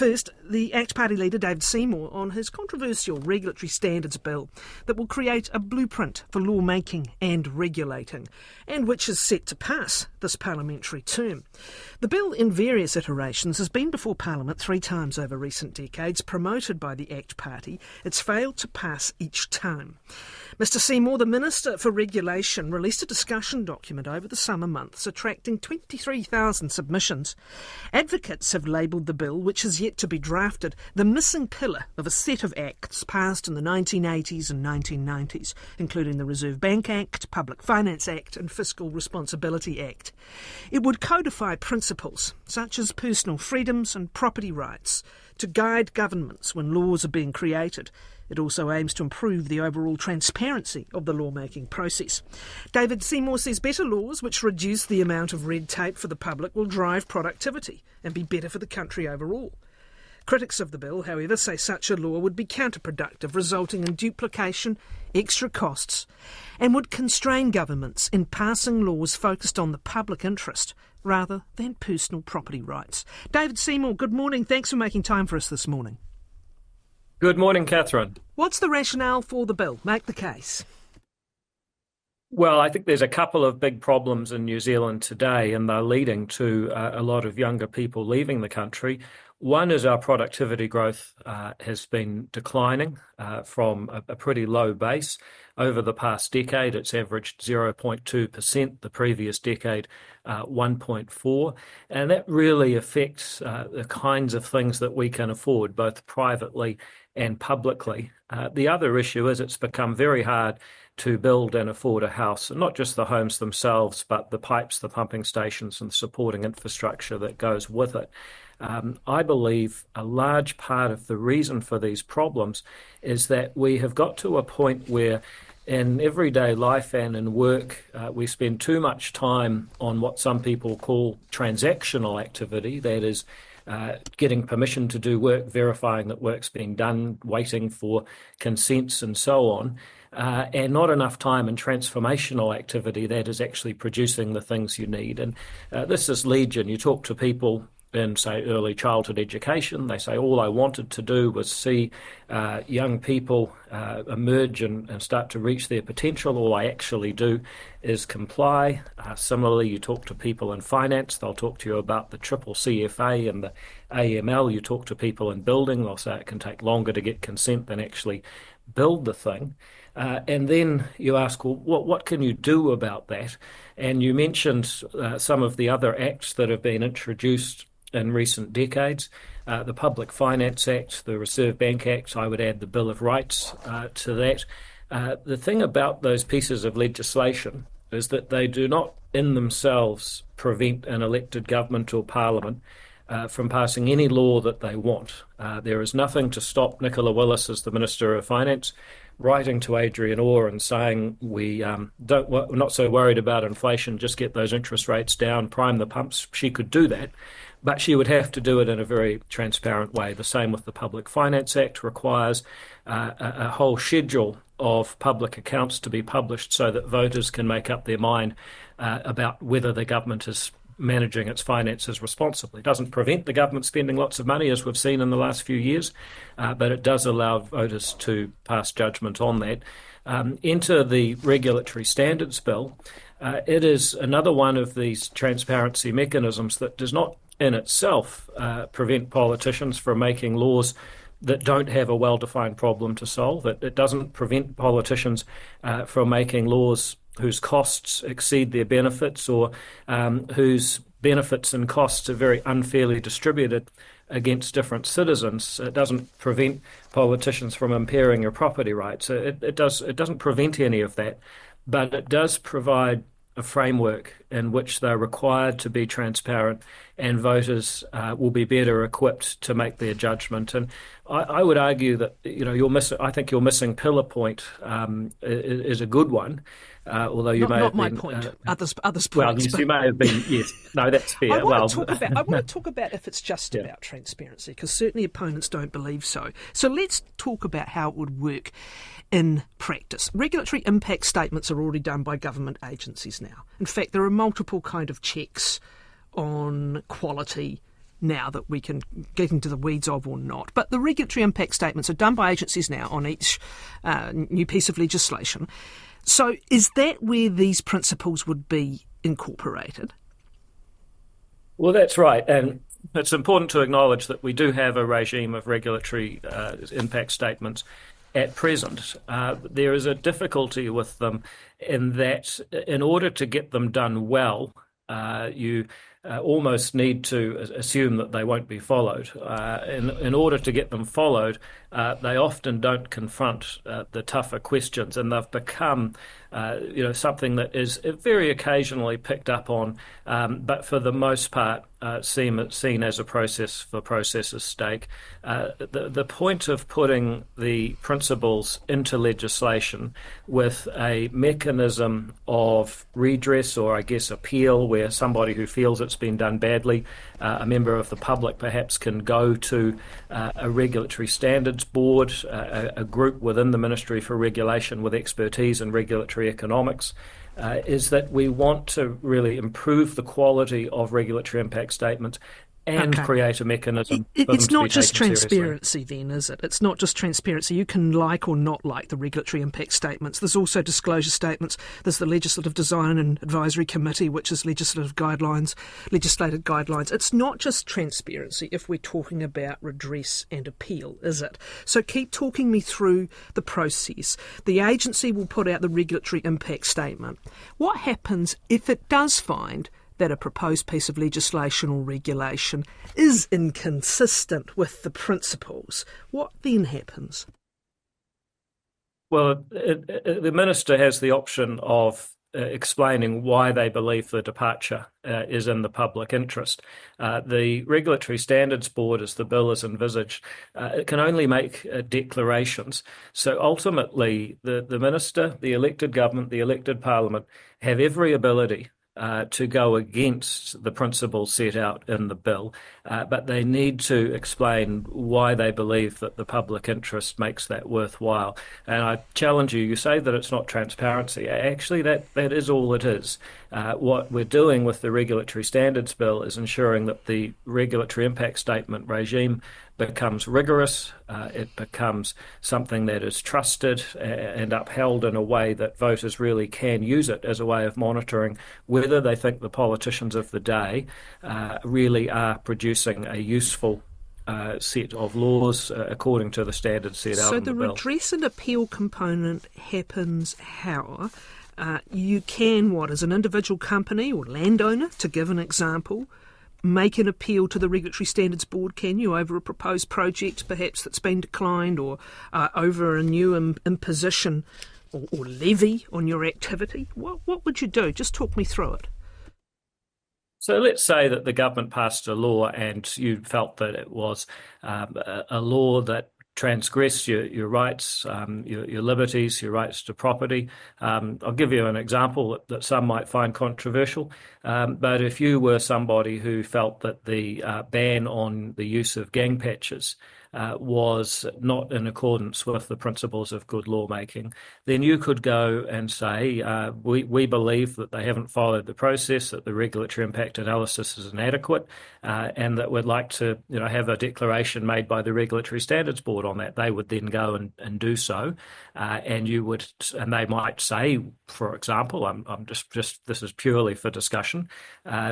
First, the ACT Party leader David Seymour on his controversial regulatory standards bill that will create a blueprint for lawmaking and regulating, and which is set to pass this parliamentary term. The bill, in various iterations, has been before Parliament 3 times over recent decades, promoted by the ACT Party. It's failed to pass each time. Mr Seymour, the Minister for Regulation, released a discussion document over the summer months attracting 23,000 submissions. Advocates have labelled the bill, which is yet to be drafted, the missing pillar of a set of acts passed in the 1980s and 1990s, including the Reserve Bank Act, Public Finance Act and Fiscal Responsibility Act. It would codify principles such as personal freedoms and property rights to guide governments when laws are being created. It also aims to improve the overall transparency of the lawmaking process. David Seymour says better laws which reduce the amount of red tape for the public will drive productivity and be better for the country overall. Critics of the bill, however, say such a law would be counterproductive, resulting in duplication, extra costs, and would constrain governments in passing laws focused on the public interest rather than personal property rights. David Seymour, good morning. Thanks for making time for us this morning. Good morning, Kathryn. What's the rationale for the bill? Make the case. Well, I think there's a couple of big problems in New Zealand today, and they're leading to a lot of younger people leaving the country. One is our productivity growth has been declining from a pretty low base. Over the past decade, it's averaged 0.2%, the previous decade 1.4%. And that really affects the kinds of things that we can afford, both privately and publicly. The other issue is it's become very hard to build and afford a house, and not just the homes themselves, but the pipes, the pumping stations and the supporting infrastructure that goes with it. I believe a large part of the reason for these problems is that we have got to a point where in everyday life and in work, we spend too much time on what some people call transactional activity, that is, getting permission to do work, verifying that work's being done, waiting for consents and so on, and not enough time in transformational activity that is actually producing the things you need. And this is legion. You talk to people in, say, early childhood education, they say, all I wanted to do was see young people emerge and start to reach their potential. All I actually do is comply. Similarly, you talk to people in finance, they'll talk to you about the triple CFA and the AML. You talk to people in building, they'll say it can take longer to get consent than actually build the thing. And then you ask, well, what can you do about that? And you mentioned some of the other acts that have been introduced in recent decades, the Public Finance Act, the Reserve Bank Act, I would add the Bill of Rights to that. The thing about those pieces of legislation is that they do not in themselves prevent an elected government or parliament from passing any law that they want. There is nothing to stop Nicola Willis, as the Minister of Finance, writing to Adrian Orr and saying we're not so worried about inflation, just get those interest rates down, prime the pumps. She could do that, but she would have to do it in a very transparent way. The same with the Public Finance Act requires a whole schedule of public accounts to be published so that voters can make up their mind about whether the government is managing its finances responsibly. It doesn't prevent the government spending lots of money, as we've seen in the last few years, but it does allow voters to pass judgment on that. Enter the Regulatory Standards Bill. It is another one of these transparency mechanisms that does not in itself prevent politicians from making laws that don't have a well-defined problem to solve. It doesn't prevent politicians from making laws whose costs exceed their benefits or whose benefits and costs are very unfairly distributed against different citizens. It doesn't prevent politicians from impairing your property rights. It doesn't prevent any of that, but it does provide a framework in which they're required to be transparent, and voters will be better equipped to make their judgment. And I would argue that I think your missing pillar point is a good one. Although you may not have my been, point, others points. Well, you may have been. Yes, no, that's fair. I want to talk about if it's just about transparency, because certainly opponents don't believe so. So let's talk about how it would work in practice. Regulatory impact statements are already done by government agencies now. In fact, there are multiple kind of checks on quality now that we can get into the weeds of or not. But the regulatory impact statements are done by agencies now on each new piece of legislation. So is that where these principles would be incorporated? Well, that's right. And it's important to acknowledge that we do have a regime of regulatory impact statements at present. There is a difficulty with them in that in order to get them done well, you almost need to assume that they won't be followed. In order to get them followed, they often don't confront the tougher questions, and they've become something that is very occasionally picked up on, but for the most part seen as a process for process's sake. The point of putting the principles into legislation with a mechanism of redress, or I guess appeal, where somebody who feels it's been done badly, a member of the public perhaps can go to a regulatory standards board, a group within the Ministry for Regulation with expertise in regulatory economics, is that we want to really improve the quality of regulatory impact statements and create a mechanism for them to be taken seriously. It's not just transparency then, is it? It's not just transparency. You can like or not like the regulatory impact statements. There's also disclosure statements. There's the Legislative Design and Advisory Committee, which is legislative guidelines, legislated guidelines. It's not just transparency if we're talking about redress and appeal, is it? So keep talking me through the process. The agency will put out the regulatory impact statement. What happens if it does find that a proposed piece of legislation or regulation is inconsistent with the principles? What then happens? Well, the Minister has the option of explaining why they believe the departure is in the public interest. The Regulatory Standards Board, as the bill is envisaged, it can only make declarations. So ultimately, the Minister, the elected government, the elected Parliament have every ability to go against the principles set out in the bill, but they need to explain why they believe that the public interest makes that worthwhile. And I challenge you say that it's not transparency. Actually, that is all it is. What we're doing with the Regulatory Standards Bill is ensuring that the regulatory impact statement regime becomes rigorous, it becomes something that is trusted and upheld in a way that voters really can use it as a way of monitoring whether they think the politicians of the day really are producing a useful set of laws according to the standards set out in the bill. So the redress and appeal component happens how? You can, as an individual company or landowner, to give an example, make an appeal to the Regulatory Standards Board, can you, over a proposed project perhaps that's been declined, or over a new imposition or levy on your activity? What would you do? Just talk me through it. So let's say that the government passed a law and you felt that it was a law that transgress your rights, your liberties, your rights to property. I'll give you an example that some might find controversial, but if you were somebody who felt that the ban on the use of gang patches was not in accordance with the principles of good lawmaking, then you could go and say, we believe that they haven't followed the process, that the regulatory impact analysis is inadequate, and that we'd like to have a declaration made by the Regulatory Standards Board on that. They would then go and do so, and they might say, for example, I'm just this is purely for discussion,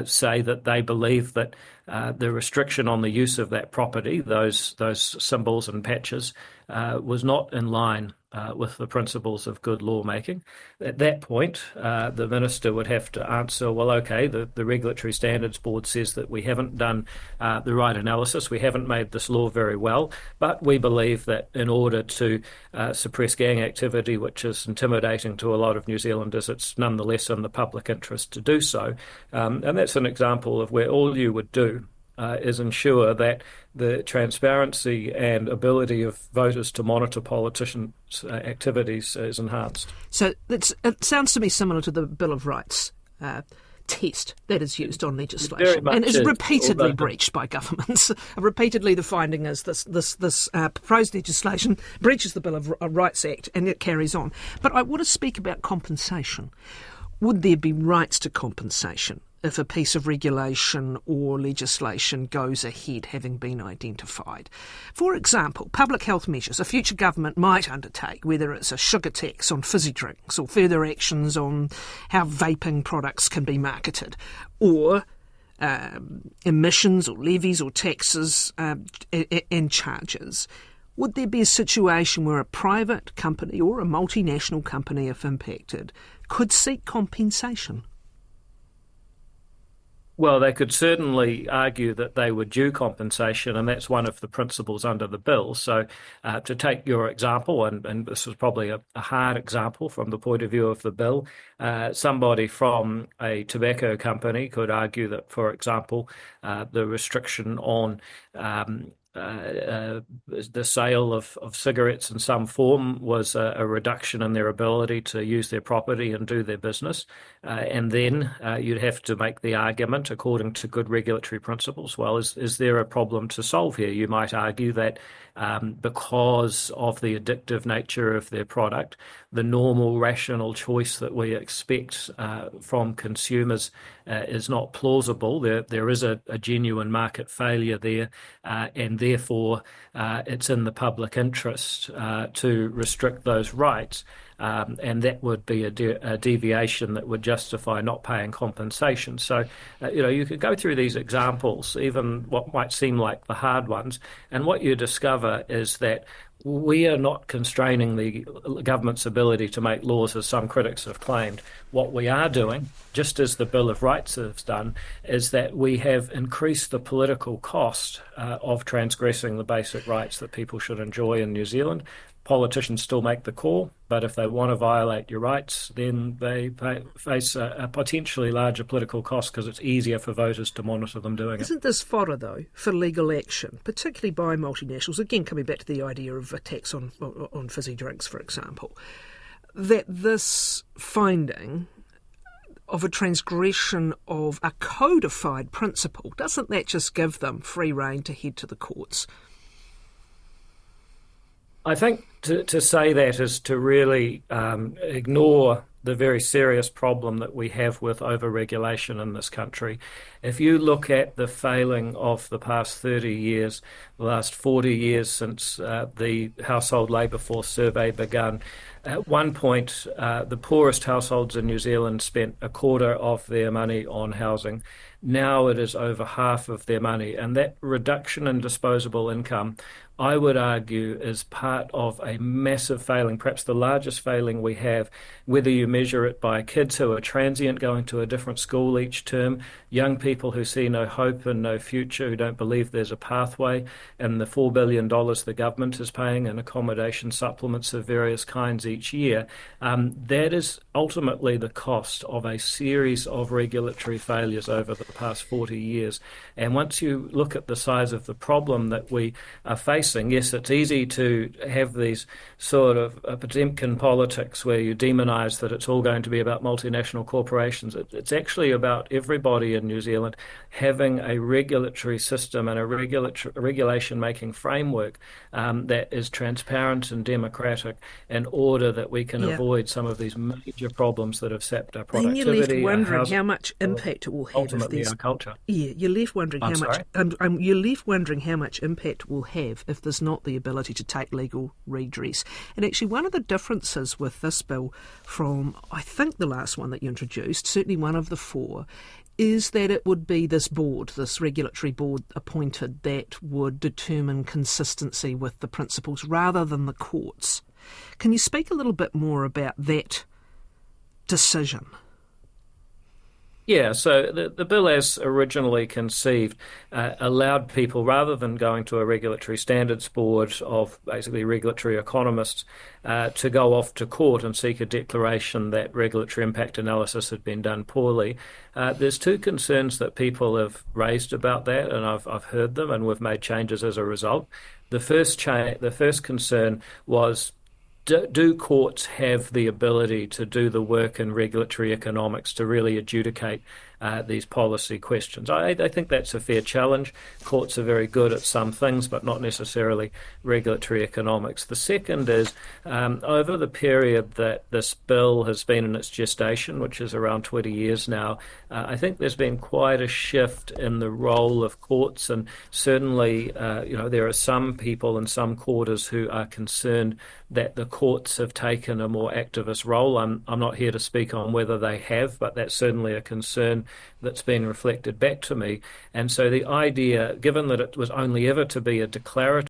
say that they believe that the restriction on the use of that property, those symbols and patches, was not in line with the principles of good lawmaking. At that point, the Minister would have to answer, well, okay, the Regulatory Standards Board says that we haven't done the right analysis, we haven't made this law very well, but we believe that in order to suppress gang activity, which is intimidating to a lot of New Zealanders, it's nonetheless in the public interest to do so. And that's an example of where all you would do is ensure that the transparency and ability of voters to monitor politicians' activities is enhanced. So it sounds to me similar to the Bill of Rights test that is used on legislation and is repeatedly breached by governments. Repeatedly the finding is this proposed legislation breaches the Bill of Rights Act and it carries on. But I want to speak about compensation. Would there be rights to compensation if a piece of regulation or legislation goes ahead having been identified. For example, public health measures a future government might undertake, whether it's a sugar tax on fizzy drinks or further actions on how vaping products can be marketed, or emissions or levies or taxes and charges. Would there be a situation where a private company or a multinational company, if impacted, could seek compensation? Well, they could certainly argue that they were due compensation, and that's one of the principles under the bill. So to take your example, and this is probably a hard example from the point of view of the bill, somebody from a tobacco company could argue that, for example, the restriction on the sale of cigarettes in some form was a reduction in their ability to use their property and do their business. And then you'd have to make the argument, according to good regulatory principles, well, is there a problem to solve here? You might argue that because of the addictive nature of their product, the normal rational choice that we expect from consumers is not plausible. There is a genuine market failure there, and therefore it's in the public interest to restrict those rights. And that would be a deviation that would justify not paying compensation. So, you could go through these examples, even what might seem like the hard ones, and what you discover is that we are not constraining the government's ability to make laws, as some critics have claimed. What we are doing, just as the Bill of Rights has done, is that we have increased the political cost of transgressing the basic rights that people should enjoy in New Zealand. Politicians still make the call, but if they want to violate your rights, then they face a potentially larger political cost because it's easier for voters to monitor them doing it. Isn't this fodder, though, for legal action, particularly by multinationals? Again, coming back to the idea of a tax on fizzy drinks, for example, that this finding of a transgression of a codified principle, doesn't that just give them free rein to head to the courts? I think to say that is to really ignore the very serious problem that we have with overregulation in this country. If you look at the failing of the past 30 years, the last 40 years since the household labour force survey began, at one point the poorest households in New Zealand spent a quarter of their money on housing. Now it is over half of their money, and that reduction in disposable income, I would argue, is part of a massive failing, perhaps the largest failing we have, whether you measure it by kids who are transient going to a different school each term, young people who see no hope and no future, who don't believe there's a pathway, and the $4 billion the government is paying in accommodation supplements of various kinds each year. That is ultimately the cost of a series of regulatory failures over the past 40 years. And once you look at the size of the problem that we are facing, yes, it's easy to have these sort of Potemkin politics where you demonise that it's all going to be about multinational corporations. It's actually about everybody in New Zealand having a regulatory system and a regulation-making framework that is transparent and democratic in order that we can avoid some of these major problems that have sapped our productivity. Then you're left wondering how much impact it will have. Ultimately, our culture. Yeah, you're left wondering you're left wondering how much impact it will have if there's not the ability to take legal redress. And actually, one of the differences with this bill from, I think, the last one that you introduced, certainly one of the four, is that it would be this board, this regulatory board appointed, that would determine consistency with the principles rather than the courts. Can you speak a little bit more about that decision? Yeah, so the bill as originally conceived allowed people, rather than going to a regulatory standards board of basically regulatory economists, to go off to court and seek a declaration that regulatory impact analysis had been done poorly. There's two concerns that people have raised about that, and I've heard them, and we've made changes as a result. The first concern was, do courts have the ability to do the work in regulatory economics to really adjudicate these policy questions. I think that's a fair challenge. Courts are very good at some things, but not necessarily regulatory economics. The second is over the period that this bill has been in its gestation, which is around 20 years now, I think there's been quite a shift in the role of courts, and certainly, there are some people in some quarters who are concerned that the courts have taken a more activist role. I'm not here to speak on whether they have, but that's certainly a concern that's been reflected back to me. And so the idea, given that it was only ever to be a declarative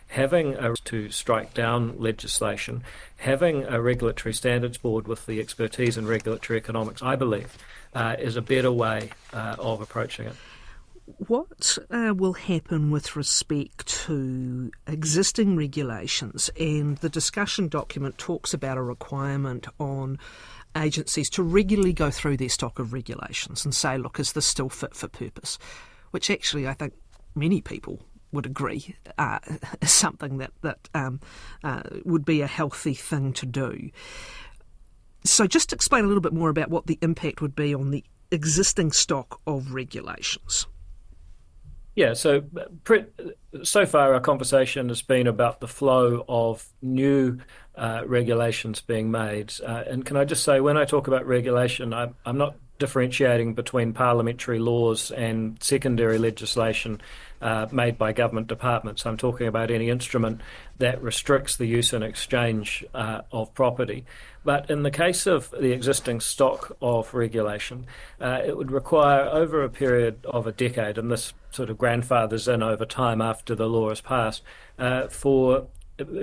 having to strike down legislation, having a regulatory standards board with the expertise in regulatory economics, I believe, is a better way of approaching it. What will happen with respect to existing regulations? And the discussion document talks about a requirement on agencies to regularly go through their stock of regulations and say, look, is this still fit for purpose? Which actually I think many people would agree is something that would be a healthy thing to do. So just explain a little bit more about what the impact would be on the existing stock of regulations. Yeah, so far our conversation has been about the flow of new regulations being made. And can I just say, when I talk about regulation, I'm not differentiating between parliamentary laws and secondary legislation made by government departments. I'm talking about any instrument that restricts the use and exchange of property. But in the case of the existing stock of regulation, it would require over a period of a decade, and this sort of grandfathers in over time after the law is passed, for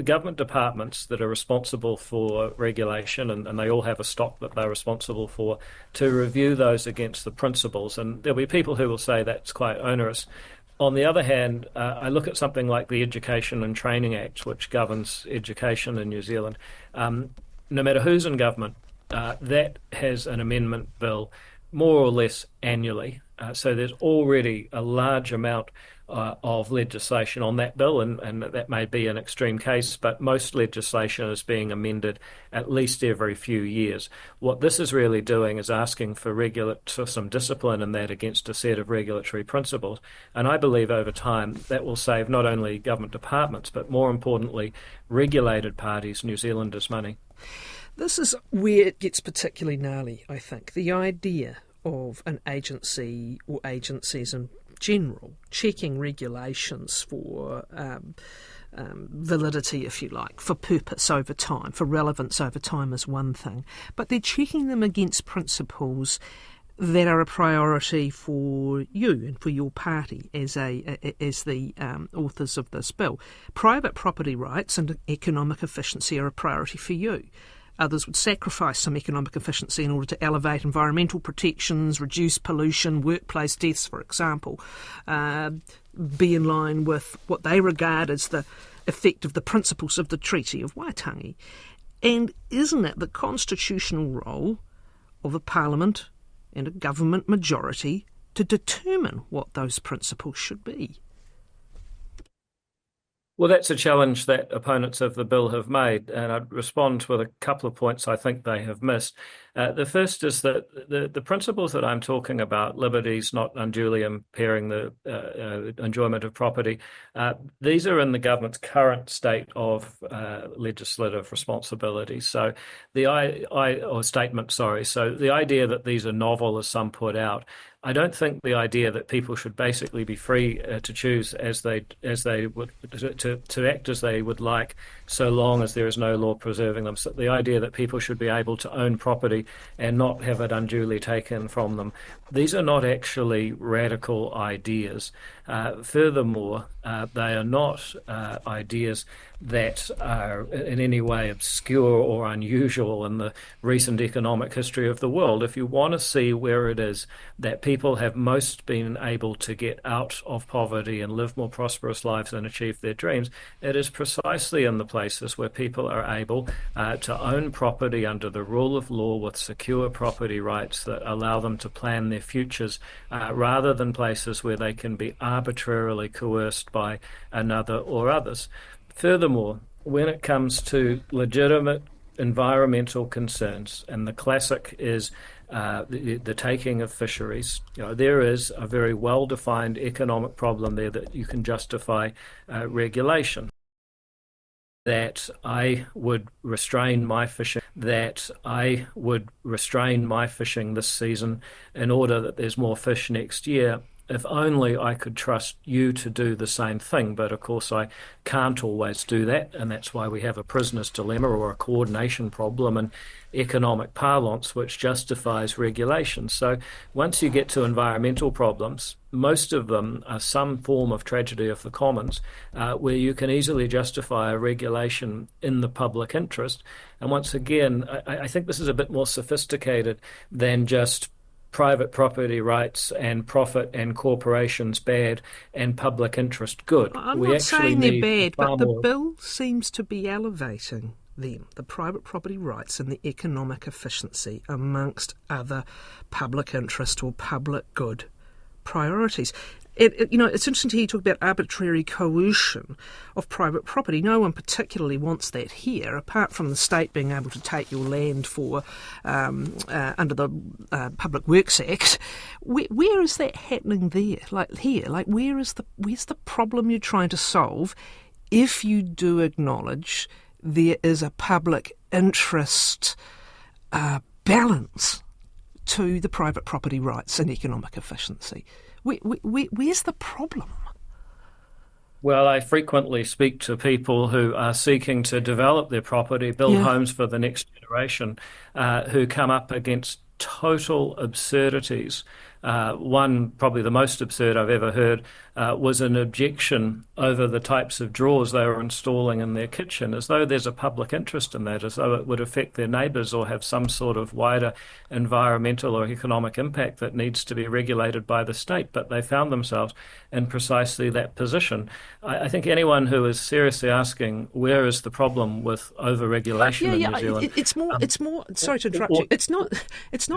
government departments that are responsible for regulation, and they all have a stock that they're responsible for, to review those against the principles. And there'll be people who will say that's quite onerous. On the other hand, I look at something like the Education and Training Act, which governs education in New Zealand. No matter who's in government, that has an amendment bill more or less annually. So there's already a large amount of legislation on that bill, and that may be an extreme case, but most legislation is being amended at least every few years. What this is really doing is asking for some discipline in that against a set of regulatory principles. And I believe over time that will save not only government departments, but more importantly, regulated parties, New Zealanders, money. This is where it gets particularly gnarly, I think. The idea of an agency or agencies in general checking regulations for validity, if you like, for purpose over time, for relevance over time is one thing, but they're checking them against principles that are a priority for you and for your party as the authors of this bill. Private property rights and economic efficiency are a priority for you. Others would sacrifice some economic efficiency in order to elevate environmental protections, reduce pollution, workplace deaths, for example, be in line with what they regard as the effect of the principles of the Treaty of Waitangi. And isn't it the constitutional role of a parliament and a government majority to determine what those principles should be? Well, that's a challenge that opponents of the bill have made, and I'd respond with a couple of points I think they have missed. The first is that the principles that I'm talking about, liberties not unduly impairing the enjoyment of property, these are in the government's current state of legislative responsibility. So So the idea that these are novel, as some put out, I don't think the idea that people should basically be free to choose as they would to act as they would like, so long as there is no law preserving them. So the idea that people should be able to own property and not have it unduly taken from them. These are not actually radical ideas. Furthermore, they are not ideas that are in any way obscure or unusual in the recent economic history of the world. If you want to see where it is that people have most been able to get out of poverty and live more prosperous lives and achieve their dreams, it is precisely in the places where people are able to own property under the rule of law with secure property rights that allow them to plan their futures, rather than places where they can be arbitrarily coerced by another or others. Furthermore, when it comes to legitimate environmental concerns, and the classic is the taking of fisheries. There is a very well-defined economic problem there that you can justify regulation. That I would restrain my fishing this season in order that there's more fish next year. If only I could trust you to do the same thing. But of course, I can't always do that. And that's why we have a prisoner's dilemma or a coordination problem in economic parlance, which justifies regulation. So once you get to environmental problems, most of them are some form of tragedy of the commons, where you can easily justify a regulation in the public interest. And once again, I think this is a bit more sophisticated than just private property rights and profit and corporations bad and public interest good. I'm not saying they're bad, but the bill seems to be elevating them, the private property rights and the economic efficiency, amongst other public interest or public good priorities. It's interesting to hear you talk about arbitrary coercion of private property. No one particularly wants that here, apart from the state being able to take your land for under the Public Works Act. Where is that happening there? Like here, where's the problem you're trying to solve? If you do acknowledge there is a public interest balance to the private property rights and economic efficiency. Where's the problem? Well, I frequently speak to people who are seeking to develop their property, build homes for the next generation, who come up against total absurdities. One, probably the most absurd I've ever heard, was an objection over the types of drawers they were installing in their kitchen, as though there's a public interest in that, as though it would affect their neighbours or have some sort of wider environmental or economic impact that needs to be regulated by the state. But they found themselves in precisely that position. I think anyone who is seriously asking where is the problem with over-regulation in New Zealand... It's more. Sorry to interrupt you. It's not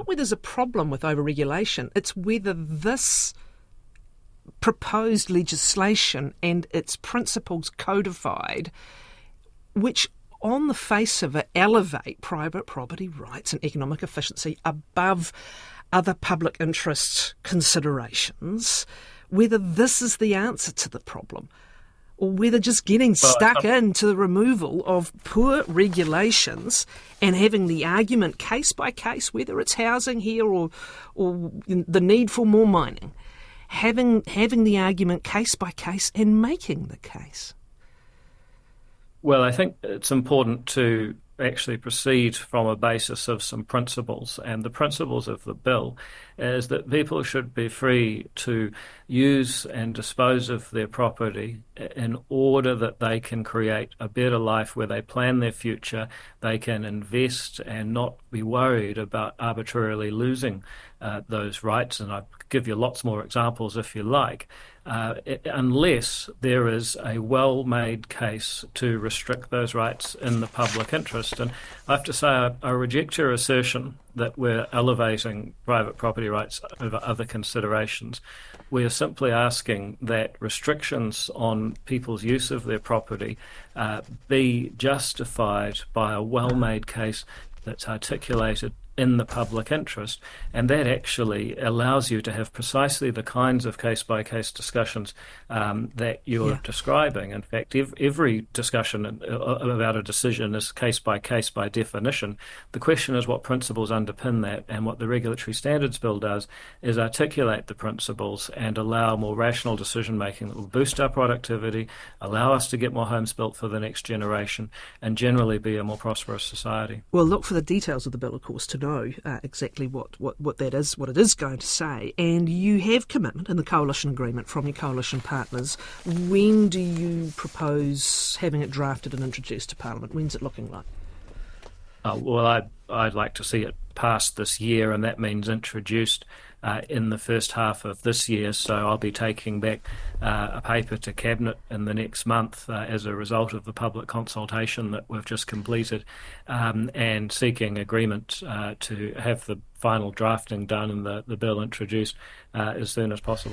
whether there's a problem with over-regulation. It's whether this proposed legislation and its principles codified, which on the face of it elevate private property rights and economic efficiency above other public interest considerations, whether this is the answer to the problem, or whether just getting stuck into the removal of poor regulations and having the argument case by case, whether it's housing here or the need for more mining, having the argument case by case and making the case. Well, I think it's important to actually proceed from a basis of some principles, and the principles of the bill is that people should be free to use and dispose of their property in order that they can create a better life where they plan their future, they can invest and not be worried about arbitrarily losing those rights. And I'll give you lots more examples if you like, unless there is a well-made case to restrict those rights in the public interest. And I have to say I reject your assertion that we're elevating private property rights over other considerations. We are simply asking that restrictions on people's use of their property be justified by a well-made case that's articulated in the public interest, and that actually allows you to have precisely the kinds of case-by-case discussions that you're describing. In fact, every discussion about a decision is case-by-case by definition. The question is what principles underpin that, and what the Regulatory Standards Bill does is articulate the principles and allow more rational decision-making that will boost our productivity, allow us to get more homes built for the next generation, and generally be a more prosperous society. Well, look for the details of the bill, of course, to know exactly what that is, what it is going to say. And you have commitment in the coalition agreement from your coalition partners. When do you propose having it drafted and introduced to Parliament? When's it looking like? Well, I'd like to see it passed this year, and that means introduced in the first half of this year. So I'll be taking back a paper to Cabinet in the next month as a result of the public consultation that we've just completed, and seeking agreement to have the final drafting done and the bill introduced as soon as possible.